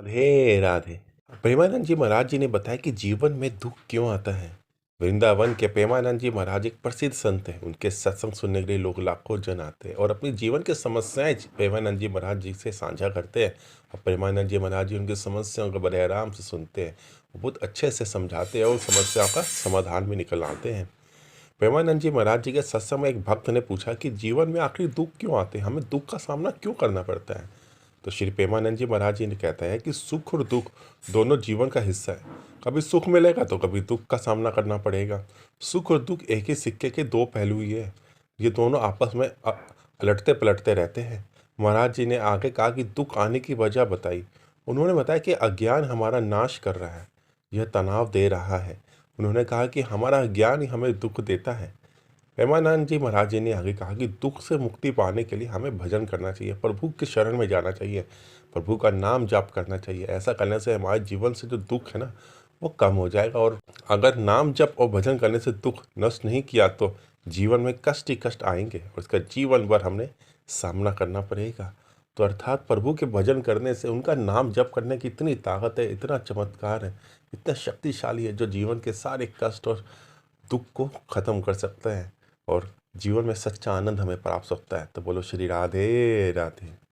राधे राधे। प्रेमानंद जी महाराज जी ने बताया कि जीवन में दुख क्यों आता है। वृंदावन के प्रेमानंद जी महाराज एक प्रसिद्ध संत हैं। उनके सत्संग सुनने के लिए लोग लाखों जन आते हैं और अपनी जीवन की समस्याएं प्रेमानंद जी महाराज जी से साझा करते हैं। और प्रेमानंद जी महाराज जी उनकी समस्याओं को बड़े आराम से सुनते हैं, वो बहुत अच्छे से समझाते हैं और समस्याओं का समाधान भी निकल आते हैं। प्रेमानंद जी महाराज जी के सत्संग में एक भक्त ने पूछा कि जीवन में आखिर दुख क्यों आते हैं, हमें दुख का सामना क्यों करना पड़ता है। तो श्री प्रेमानंद जी महाराज जी ने कहता है कि सुख और दुख दोनों जीवन का हिस्सा है। कभी सुख मिलेगा तो कभी दुख का सामना करना पड़ेगा। सुख और दुख एक ही सिक्के के दो पहलू ही है। ये दोनों आपस में पलटते पलटते रहते हैं। महाराज जी ने आगे कहा कि दुख आने की वजह बताई। उन्होंने बताया कि अज्ञान हमारा नाश कर रहा है, यह तनाव दे रहा है। उन्होंने कहा कि हमारा अज्ञान ही हमें दुख देता है। प्रेमानंद जी महाराज जी ने आगे कहा कि दुख से मुक्ति पाने के लिए हमें भजन करना चाहिए, प्रभु के शरण में जाना चाहिए, प्रभु का नाम जाप करना चाहिए। ऐसा करने से हमारे जीवन से जो दुख है ना, वो कम हो जाएगा। और अगर नाम जप और भजन करने से दुख नष्ट नहीं किया तो जीवन में कष्ट ही कष्ट आएंगे और इसका जीवन भर हमने सामना करना पड़ेगा। तो अर्थात प्रभु के भजन करने से, उनका नाम जप करने की इतनी ताकत है, इतना चमत्कार है, इतना शक्तिशाली है, जो जीवन के सारे कष्ट और दुख को खत्म कर सकता है और जीवन में सच्चा आनंद हमें प्राप्त होता है। तो बोलो श्री राधे राधे।